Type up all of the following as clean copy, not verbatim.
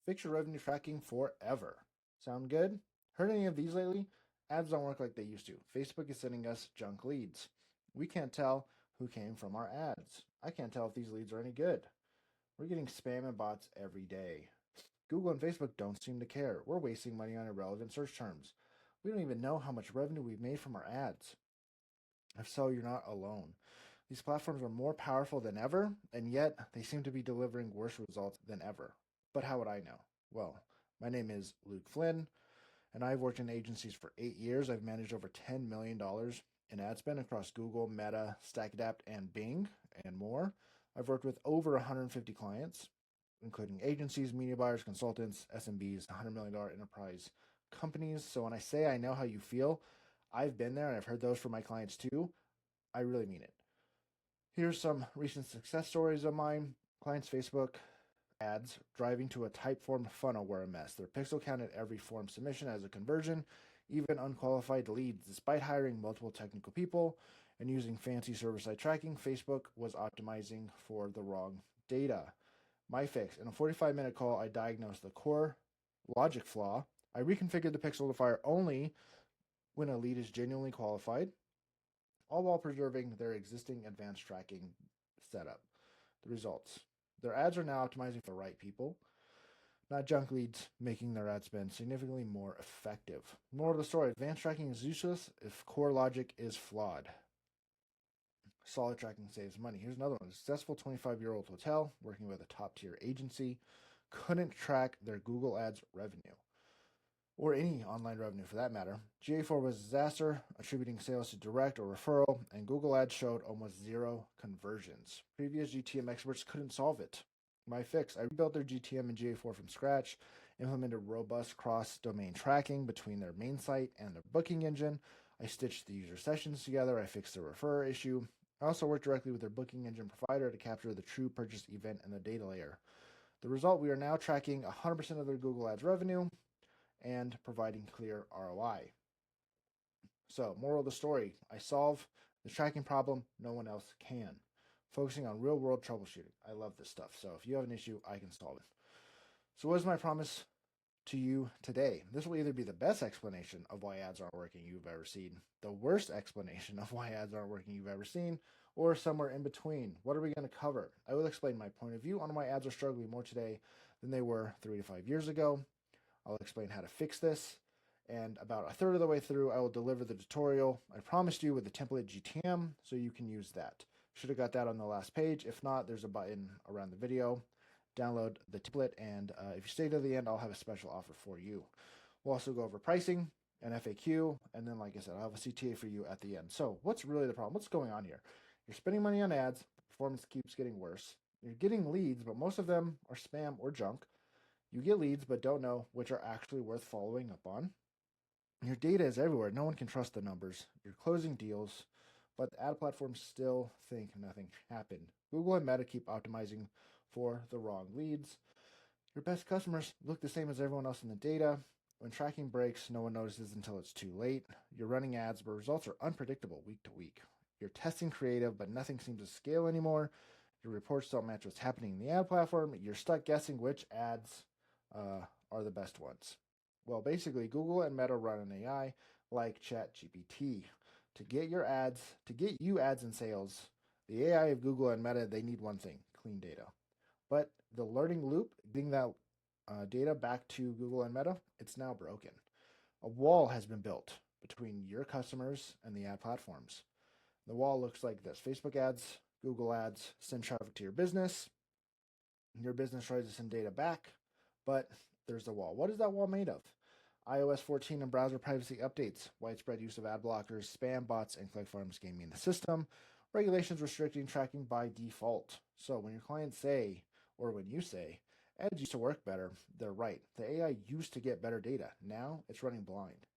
Fix your revenue tracking forever. Sound good? Heard any of these lately? Ads don't work like they used to. Facebook is sending us junk leads. We can't tell who came from our ads. I can't tell if these leads are any good. We're getting spam and bots every day. Google and Facebook don't seem to care. We're wasting money on irrelevant search terms. We don't even know how much revenue we've made from our ads. If so, you're not alone. These platforms are more powerful than ever, and yet they seem to be delivering worse results than ever. But how would I know? Well, my name is Luke Flynn, and I've worked in agencies for 8 years. I've managed over $10 million in ad spend across Google, Meta, StackAdapt, and Bing, and more. I've worked with over 150 clients, including agencies, media buyers, consultants, SMBs, $100 million enterprise companies. So when I say I know how you feel, I've been there and I've heard those from my clients too. I really mean it. Here's some recent success stories of mine. Clients' Facebook ads driving to a typeform funnel were a mess. Their pixel count at every form submission as a conversion, even unqualified leads. Despite hiring multiple technical people and using fancy server-side tracking, Facebook was optimizing for the wrong data. My fix. In a 45-minute call, I diagnosed the core logic flaw. I reconfigured the pixel to fire only when a lead is genuinely qualified, all while preserving their existing advanced tracking setup. The results. Their ads are now optimizing for the right people, not junk leads, making their ad spend significantly more effective. Moral of the story, advanced tracking is useless if core logic is flawed. Solid tracking saves money. Here's another one. A successful 25-year-old hotel working with a top-tier agency couldn't track their Google Ads revenue, or any online revenue for that matter. GA4 was a disaster, attributing sales to direct or referral, and Google Ads showed almost zero conversions. Previous GTM experts couldn't solve it. My fix, I rebuilt their GTM and GA4 from scratch, implemented robust cross-domain tracking between their main site and their booking engine. I stitched the user sessions together. I fixed the referrer issue. I also worked directly with their booking engine provider to capture the true purchase event in the data layer. The result, we are now tracking 100% of their Google Ads revenue and providing clear ROI. So, moral of the story, I solve the tracking problem no one else can. Focusing on real-world troubleshooting. I love this stuff. So if you have an issue, I can solve it. So what is my promise to you today? This will either be the best explanation of why ads aren't working you've ever seen, the worst explanation of why ads aren't working you've ever seen, or somewhere in between. What are we going to cover? I will explain my point of view on why ads are struggling more today than they were 3 to 5 years ago. I'll explain how to fix this. And about a third of the way through, I will deliver the tutorial I promised you with the template GTM, so you can use that. Should have got that on the last page. If not, there's a button around the video. Download the template, and if you stay to the end, I'll have a special offer for you. We'll also go over pricing and FAQ, and then, like I said, I'll have a CTA for you at the end. So what's really the problem? What's going on here? You're spending money on ads. Performance keeps getting worse. You're getting leads, but most of them are spam or junk. You get leads, but don't know which are actually worth following up on. Your data is everywhere. No one can trust the numbers. You're closing deals, but the ad platforms still think nothing happened. Google and Meta keep optimizing for the wrong leads. Your best customers look the same as everyone else in the data. When tracking breaks, no one notices until it's too late. You're running ads, but results are unpredictable week to week. You're testing creative, but nothing seems to scale anymore. Your reports don't match what's happening in the ad platform. You're stuck guessing which ads are the best ones. Well, basically, Google and Meta run an AI like ChatGPT to get you ads and sales. The AI of Google and Meta, they need one thing: clean data. But the learning loop, getting that data back to Google and Meta, it's now broken. A wall has been built between your customers and the ad platforms. The wall looks like this: Facebook ads, Google ads send traffic to your business. Your business tries to send data back, but there's the wall. What is that wall made of? iOS 14 and browser privacy updates, widespread use of ad blockers, spam bots, and click farms gaming the system, regulations restricting tracking by default. So when your clients say, or when you say, ads used to work better, they're right. The AI used to get better data. Now it's running blind.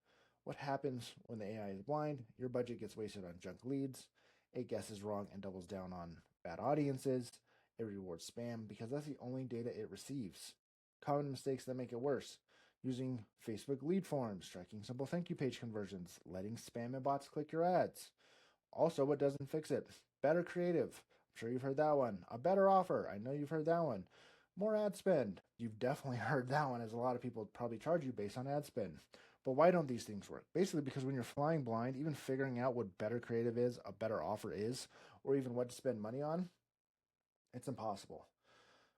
What happens when the AI is blind? Your budget gets wasted on junk leads. It guesses wrong and doubles down on bad audiences. It rewards spam because that's the only data it receives. Common mistakes that make it worse: using Facebook lead forms, tracking simple thank you page conversions, letting spam and bots click your ads. Also, what doesn't fix it? Better creative. I'm sure you've heard that one. A better offer. I know you've heard that one. More ad spend. You've definitely heard that one, as a lot of people probably charge you based on ad spend. But why don't these things work? Basically, because when you're flying blind, even figuring out what better creative is, a better offer is, or even what to spend money on, it's impossible.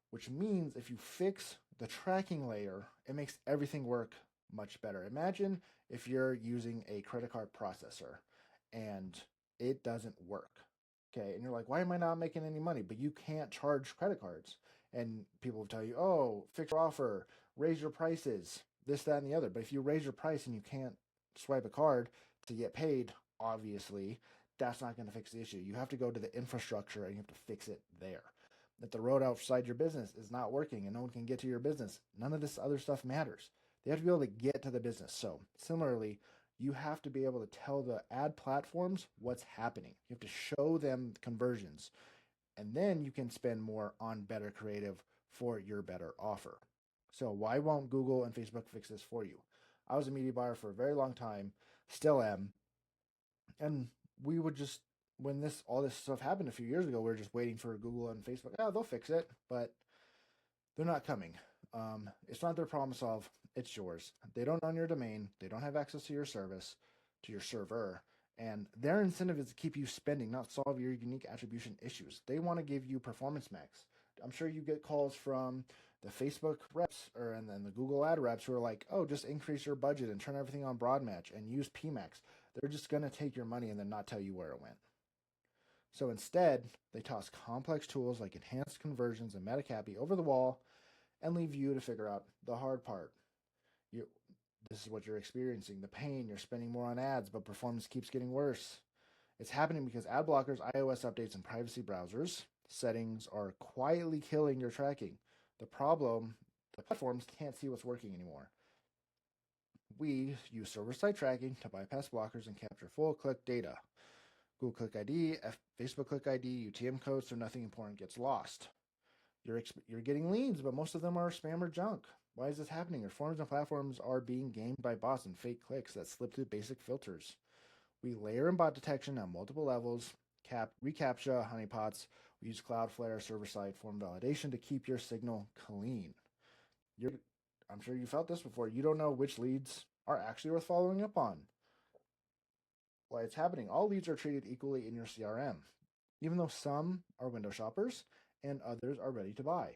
Which means if you fix the tracking layer, it makes everything work much better. Imagine if you're using a credit card processor and it doesn't work. Okay, and you're like, why am I not making any money? But you can't charge credit cards. And people will tell you, oh, fix your offer, raise your prices, this, that, and the other. But if you raise your price and you can't swipe a card to get paid, obviously, that's not going to fix the issue. You have to go to the infrastructure and you have to fix it there. That the road outside your business is not working and no one can get to your business. None of this other stuff matters. They have to be able to get to the business. So similarly, you have to be able to tell the ad platforms what's happening. You have to show them conversions. And then you can spend more on better creative for your better offer. So why won't Google and Facebook fix this for you? I was a media buyer for a very long time, still am. And we would just, when all this stuff happened a few years ago, we were just waiting for Google and Facebook. Oh, they'll fix it, but they're not coming. It's not their problem to solve. It's yours. They don't own your domain. They don't have access to your service, to your server. And their incentive is to keep you spending, not solve your unique attribution issues. They want to give you performance max. I'm sure you get calls from the Facebook reps and then the Google ad reps who are like, oh, just increase your budget and turn everything on broad match and use PMAX. They're just going to take your money and then not tell you where it went. So instead, they toss complex tools like enhanced conversions and Metacopy over the wall and leave you to figure out the hard part. This is what you're experiencing, the pain. You're spending more on ads, but performance keeps getting worse. It's happening because ad blockers, iOS updates, and privacy browsers settings are quietly killing your tracking. The problem, the platforms can't see what's working anymore. We use server-side tracking to bypass blockers and capture full click data. Google Click ID, Facebook Click ID, UTM codes, so nothing important gets lost. You're getting leads, but most of them are spam or junk. Why is this happening? Your forms and platforms are being gamed by bots and fake clicks that slip through basic filters. We layer in bot detection on multiple levels, reCAPTCHA, honeypots. We use Cloudflare server-side form validation to keep your signal clean. I'm sure you felt this before. You don't know which leads are actually worth following up on. Why it's happening. All leads are treated equally in your CRM, even though some are window shoppers and others are ready to buy.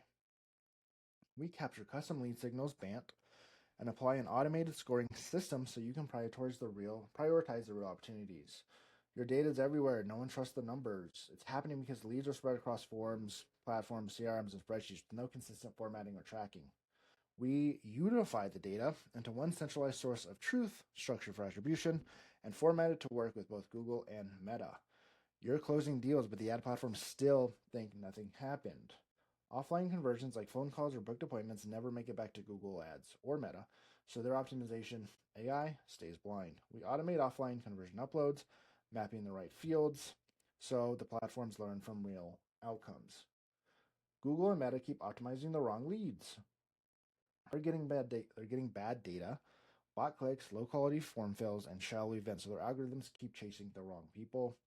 We capture custom lead signals, BANT, and apply an automated scoring system so you can prioritize the real opportunities. Your data is everywhere. No one trusts the numbers. It's happening because leads are spread across forms, platforms, CRMs, and spreadsheets with no consistent formatting or tracking. We unify the data into one centralized source of truth, structured for attribution, and formatted to work with both Google and Meta. You're closing deals, but the ad platforms still think nothing happened. Offline conversions like phone calls or booked appointments never make it back to Google Ads or Meta, so their optimization AI stays blind. We automate offline conversion uploads, mapping the right fields, so the platforms learn from real outcomes. Google and Meta keep optimizing the wrong leads. They're getting bad data, bot clicks, low quality form fills, and shallow events, so their algorithms keep chasing the wrong people.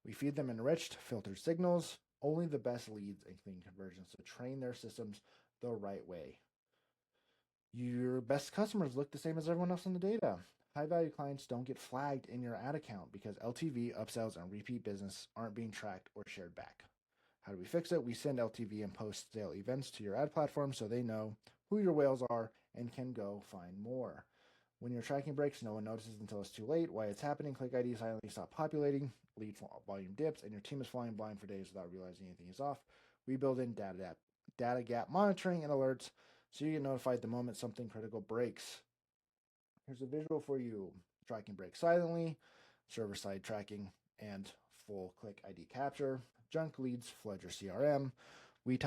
We feed them enriched, filtered signals, only the best leads and clean conversions to train their systems the right way. Your best customers look the same as everyone else in the data. High-value clients don't get flagged in your ad account because LTV, upsells, and repeat business aren't being tracked or shared back. How do we fix it? We send LTV and post-sale events to your ad platform so they know who your whales are and can go find more. When your tracking breaks, no one notices until it's too late. Why it's happening, click ID silently stop populating, lead volume dips, and your team is flying blind for days without realizing anything is off. We build in data gap monitoring and alerts so you get notified the moment something critical breaks. Here's a visual for you. Tracking breaks silently, server-side tracking, and full click ID capture. Junk leads flood your CRM. We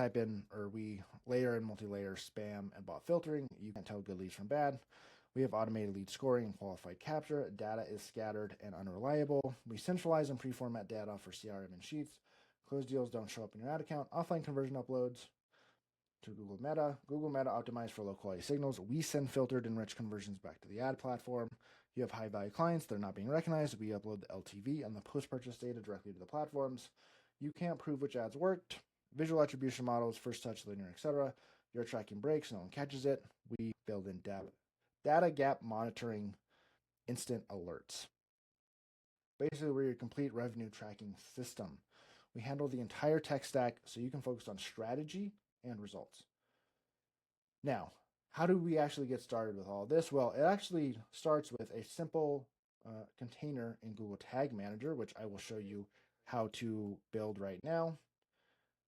layer in multi-layer spam and bot filtering. You can tell good leads from bad. We have automated lead scoring and qualified capture. Data is scattered and unreliable. We centralize and pre-format data for CRM and Sheets. Closed deals don't show up in your ad account. Offline conversion uploads to Google Meta. Google Meta optimized for low quality signals. We send filtered and rich conversions back to the ad platform. You have high value clients. They're not being recognized. We upload the LTV and the post-purchase data directly to the platforms. You can't prove which ads worked. Visual attribution models, first touch, linear, etc. Your tracking breaks, no one catches it. We build in data gap monitoring instant alerts. Basically, we're your complete revenue tracking system. We handle the entire tech stack so you can focus on strategy and results. Now, how do we actually get started with all this? Well, it actually starts with a simple container in Google Tag Manager, which I will show you how to build right now.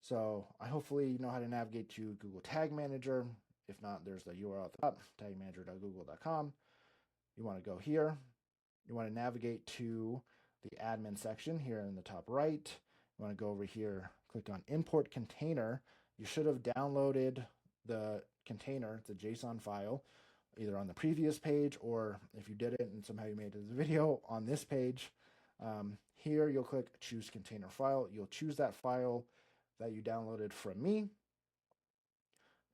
So I hopefully you know how to navigate to Google Tag Manager. If not, there's the URL at the top, tagmanager.google.com. You want to go here. You want to navigate to the admin section here in the top right. You want to go over here, click on import container. You should have downloaded the container, it's a JSON file, either on the previous page or if you did it and somehow you made it as a video on this page. Here you'll click choose container file. You'll choose that file that you downloaded from me,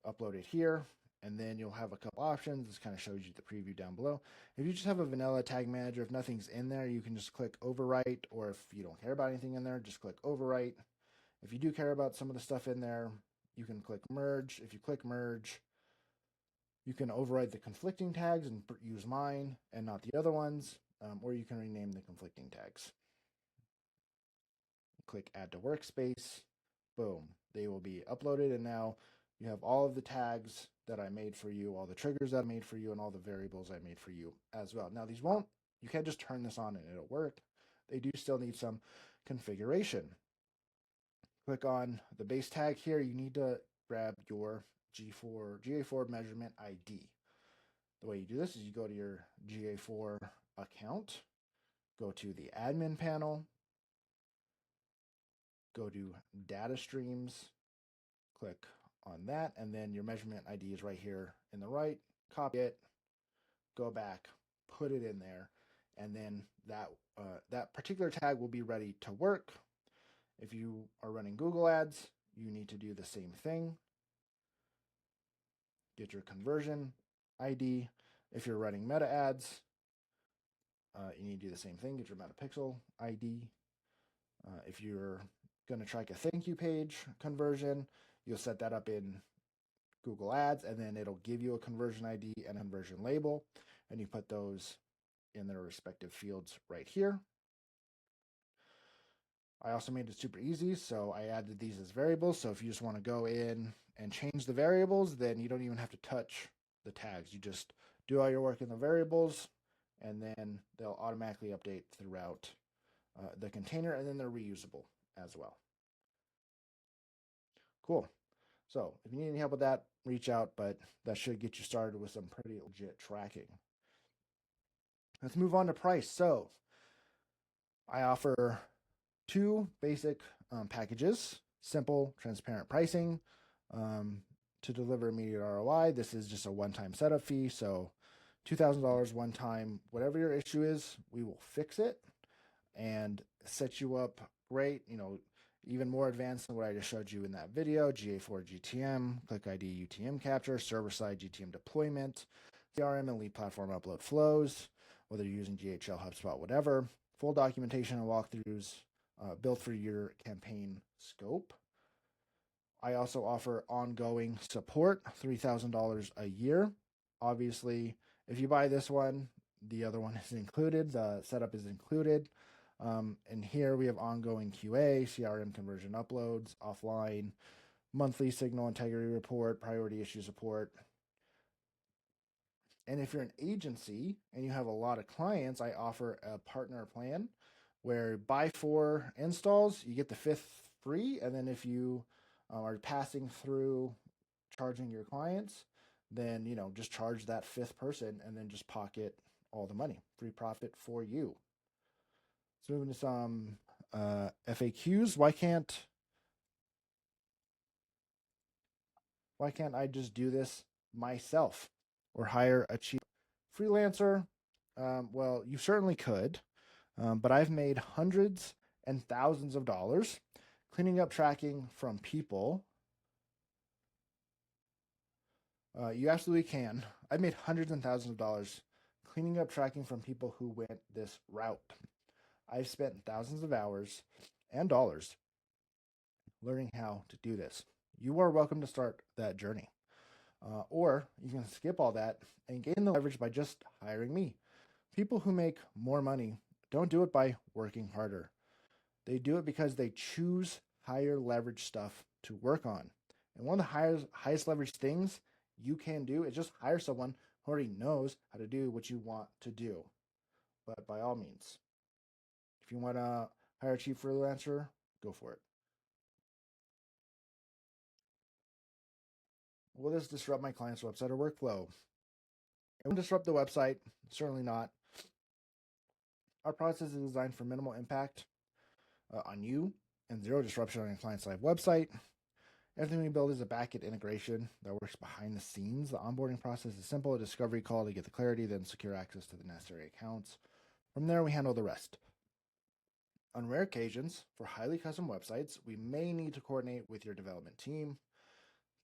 upload it here, and then you'll have a couple options. This kind of shows you the preview down below. If you just have a vanilla tag manager, if nothing's in there, you can just click overwrite, or if you don't care about anything in there, just click overwrite. If you do care about some of the stuff in there, you can click merge. If you click merge, you can overwrite the conflicting tags and use mine and not the other ones, or you can rename the conflicting tags. Click add to workspace. Boom, they will be uploaded, and now you have all of the tags that I made for you, all the triggers that I made for you, and all the variables I made for you as well. Now these won't, you can't just turn this on and it'll work. They do still need some configuration. Click on the base tag here. You need to grab your GA4 measurement ID. The way you do this is you go to your GA4 account, go to the admin panel, go to data streams, click on that, and then your measurement ID is right here in the right. Copy it, go back, put it in there, and then that particular tag will be ready to work. If you are running Google Ads, you need to do the same thing. Get your conversion ID. If you're running Meta Ads, you need to do the same thing. Get your Metapixel ID. If you're going to track a thank you page conversion, you'll set that up in Google Ads, and then it'll give you a conversion ID and a conversion label, and you put those in their respective fields right here. I also made it super easy, so I added these as variables. So if you just want to go in and change the variables, then you don't even have to touch the tags. You just do all your work in the variables, and then they'll automatically update throughout the container, and then they're reusable as well. Cool. So if you need any help with that, reach out, but that should get you started with some pretty legit tracking. Let's move on to price. So I offer two basic packages, simple, transparent pricing to deliver immediate ROI. This is just a one-time setup fee. So $2,000 one time, whatever your issue is, we will fix it and set you up great, even more advanced than what I just showed you in that video. GA4 GTM, click ID UTM capture, server-side GTM deployment, CRM and lead platform upload flows, whether you're using GHL, HubSpot, whatever, full documentation and walkthroughs built for your campaign scope. I also offer ongoing support, $3,000 a year. Obviously, if you buy this one, the other one is included. The setup is included. And here we have ongoing QA, CRM conversion uploads, offline, monthly signal integrity report, priority issue support. And if you're an agency and you have a lot of clients, I offer a partner plan where buy 4 installs, you get the 5th free. And then if you are passing through charging your clients, then, just charge that 5th person and then just pocket all the money. Free profit for you. Let's move into some FAQs. Why can't I just do this myself or hire a cheap freelancer? Well, you certainly could, but I've made hundreds and thousands of dollars cleaning up tracking from people. You absolutely can. I've made hundreds and thousands of dollars cleaning up tracking from people who went this route. I've spent thousands of hours and dollars learning how to do this. You are welcome to start that journey. Or you can skip all that and gain the leverage by just hiring me. People who make more money don't do it by working harder. They do it because they choose higher leverage stuff to work on. And one of the highest leverage things you can do is just hire someone who already knows how to do what you want to do. But by all means, if you want to hire a chief freelancer, go for it. Will this disrupt my client's website or workflow? It won't disrupt the website, certainly not. Our process is designed for minimal impact on you and zero disruption on your client's live website. Everything we build is a backend integration that works behind the scenes. The onboarding process is simple, a discovery call to get the clarity, then secure access to the necessary accounts. From there, we handle the rest. On rare occasions, for highly custom websites, we may need to coordinate with your development team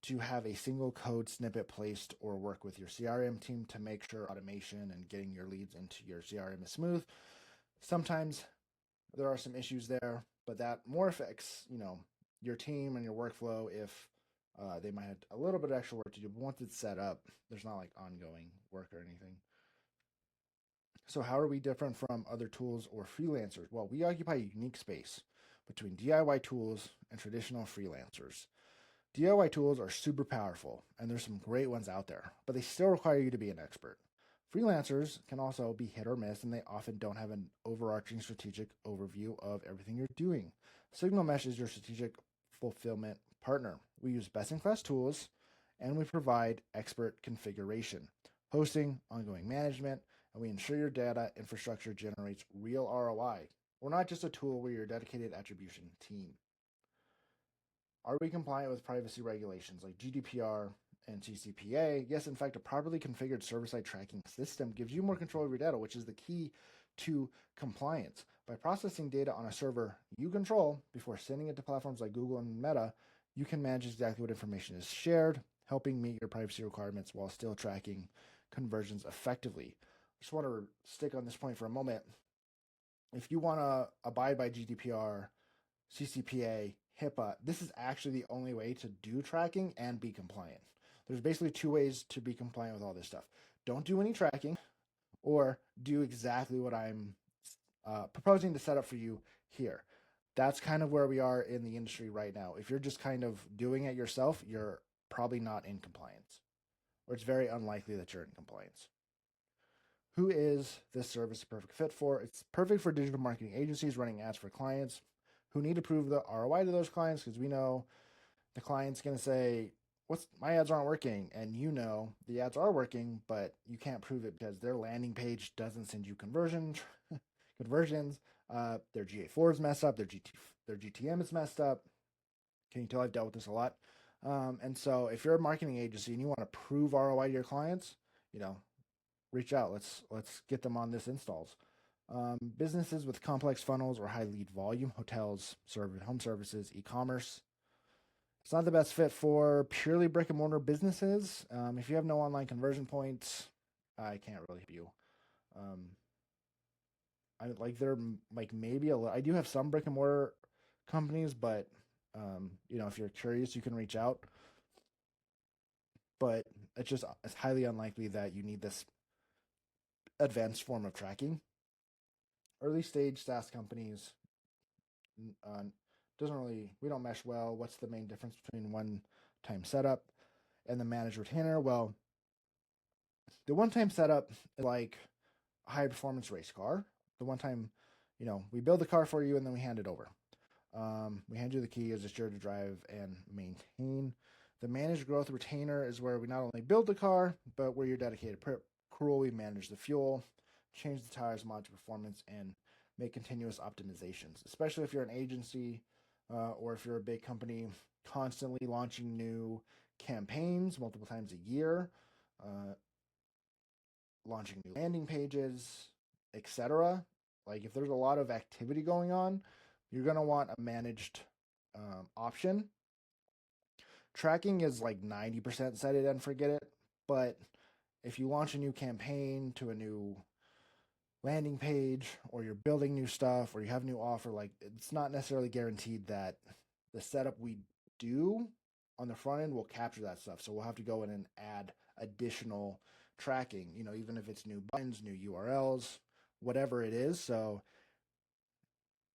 to have a single code snippet placed or work with your CRM team to make sure automation and getting your leads into your CRM is smooth. Sometimes there are some issues there, but that more affects, your team and your workflow if they might have a little bit of extra work to do. But once it's set up, there's not like ongoing work or anything. So how are we different from other tools or freelancers? Well, we occupy a unique space between DIY tools and traditional freelancers. DIY tools are super powerful, and there's some great ones out there, but they still require you to be an expert. Freelancers can also be hit or miss, and they often don't have an overarching strategic overview of everything you're doing. Signal Mesh is your strategic fulfillment partner. We use best-in-class tools, and we provide expert configuration, hosting, ongoing management, and we ensure your data infrastructure generates real ROI. We're not just a tool, we're your dedicated attribution team. Are we compliant with privacy regulations like GDPR and CCPA? Yes, in fact, a properly configured server-side tracking system gives you more control over your data, which is the key to compliance. By processing data on a server you control before sending it to platforms like Google and Meta, you can manage exactly what information is shared, helping meet your privacy requirements while still tracking conversions effectively. I just want to stick on this point for a moment. If you want to abide by GDPR, CCPA, HIPAA, this is actually the only way to do tracking and be compliant. There's basically two ways to be compliant with all this stuff. Don't do any tracking, or do exactly what I'm proposing to set up for you here. That's kind of where we are in the industry right now. If you're just kind of doing it yourself, you're probably not in compliance, or it's very unlikely that you're in compliance. Who is this service a perfect fit for? It's perfect for digital marketing agencies running ads for clients who need to prove the ROI to those clients, because we know the client's going to say, my ads aren't working, and the ads are working, but you can't prove it because their landing page doesn't send you conversions. Their GA4 is messed up, their GTM is messed up. Can you tell I've dealt with this a lot? And so if you're a marketing agency and you want to prove ROI to your clients, reach out. Let's get them on this installs. Businesses with complex funnels or high lead volume, hotels, home services, e-commerce. It's not the best fit for purely brick and mortar businesses. If you have no online conversion points, I can't really help you. I do have some brick and mortar companies, but if you're curious, you can reach out. But it's highly unlikely that you need this advanced form of tracking. Early stage SaaS companies we don't mesh well. What's the main difference between one-time setup and the managed retainer? Well, the one-time setup is like a high performance race car. The one time, we build the car for you and then we hand it over. We hand you the key as it's yours to drive and maintain. The managed growth retainer is where we not only build the car, but we're your dedicated crew. We manage the fuel, change the tires, monitor performance, and make continuous optimizations, especially if you're an agency or if you're a big company constantly launching new campaigns multiple times a year, launching new landing pages, etc. Like if there's a lot of activity going on, you're going to want a managed option. Tracking is like 90% set it and forget it, but if you launch a new campaign to a new landing page, or you're building new stuff, or you have a new offer, like it's not necessarily guaranteed that the setup we do on the front end will capture that stuff. So we'll have to go in and add additional tracking, even if it's new buttons, new URLs, whatever it is. So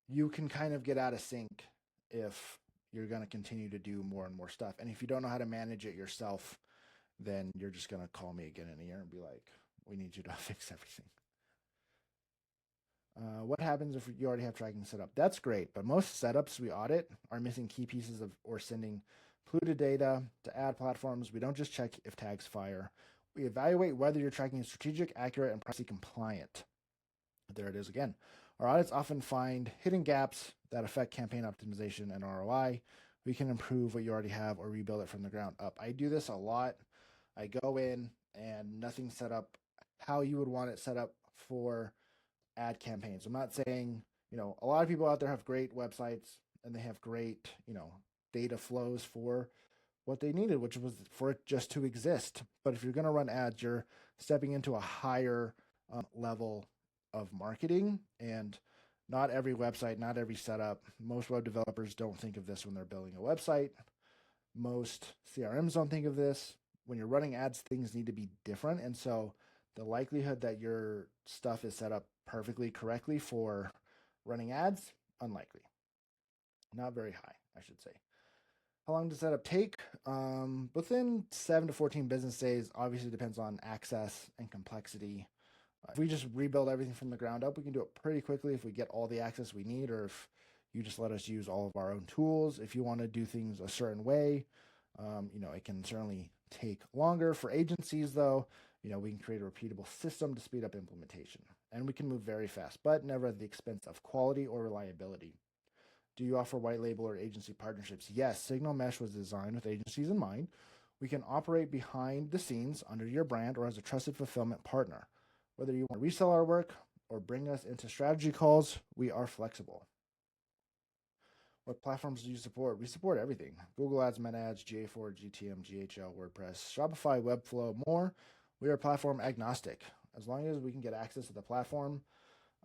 you can kind of get out of sync if you're going to continue to do more and more stuff. And if you don't know how to manage it yourself, then you're just going to call me again in a year and be like, we need you to fix everything. What happens if you already have tracking set up? That's great, but most setups we audit are missing key pieces or sending polluted data to ad platforms. We don't just check if tags fire. We evaluate whether your tracking is strategic, accurate, and privacy compliant. There it is again. Our audits often find hidden gaps that affect campaign optimization and ROI. We can improve what you already have or rebuild it from the ground up. I do this a lot. I go in and nothing's set up how you would want it set up for ad campaigns. I'm not saying, a lot of people out there have great websites and they have great, data flows for what they needed, which was for it just to exist. But if you're going to run ads, you're stepping into a higher level of marketing, and not every website, not every setup, most web developers don't think of this when they're building a website. Most CRMs don't think of this. When you're running ads, things need to be different. And so the likelihood that your stuff is set up perfectly correctly for running ads, unlikely. Not very high, I should say. How long does setup take? Within 7 to 14 business days. Obviously depends on access and complexity. If we just rebuild everything from the ground up, we can do it pretty quickly if we get all the access we need, or if you just let us use all of our own tools. If you want to do things a certain way, it can certainly take longer. For agencies, though, we can create a repeatable system to speed up implementation. And we can move very fast, but never at the expense of quality or reliability. Do you offer white label or agency partnerships? Yes, Signal Mesh was designed with agencies in mind. We can operate behind the scenes under your brand or as a trusted fulfillment partner. Whether you want to resell our work or bring us into strategy calls, we are flexible. What platforms do you support? We support everything. Google Ads, Meta Ads, GA4, GTM, GHL, WordPress, Shopify, Webflow, more. We are platform agnostic. As long as we can get access to the platform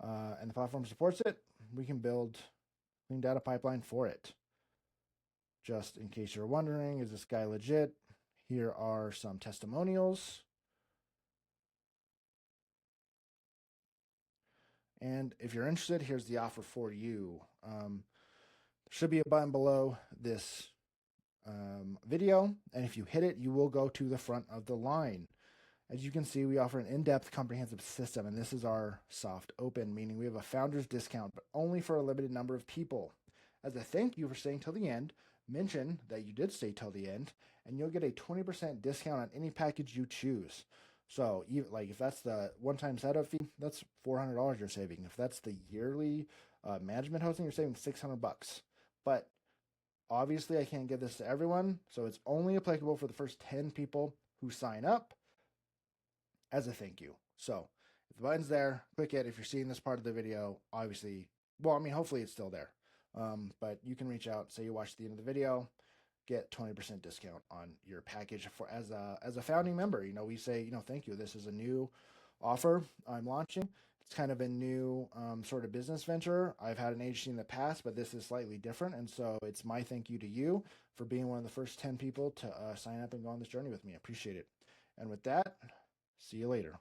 and the platform supports it, we can build a clean data pipeline for it. Just in case you're wondering, is this guy legit? Here are some testimonials. And if you're interested, here's the offer for you. Should be a button below this video, and if you hit it, you will go to the front of the line. As you can see, we offer an in-depth comprehensive system, and this is our soft open, meaning we have a founder's discount, but only for a limited number of people. As a thank you for staying till the end, mention that you did stay till the end, and you'll get a 20% discount on any package you choose. So if that's the one-time setup fee, that's $400 you're saving. If that's the yearly management hosting, you're saving $600. But obviously I can't give this to everyone, so it's only applicable for the first 10 people who sign up as a thank you. So if the button's there, click it. If you're seeing this part of the video, obviously, hopefully it's still there. But you can reach out, say you watched the end of the video, get 20% discount on your package for as a founding member. We say, thank you. This is a new offer I'm launching. It's kind of a new sort of business venture. I've had an agency in the past, but this is slightly different. And so it's my thank you to you for being one of the first 10 people to sign up and go on this journey with me. I appreciate it. And with that, see you later.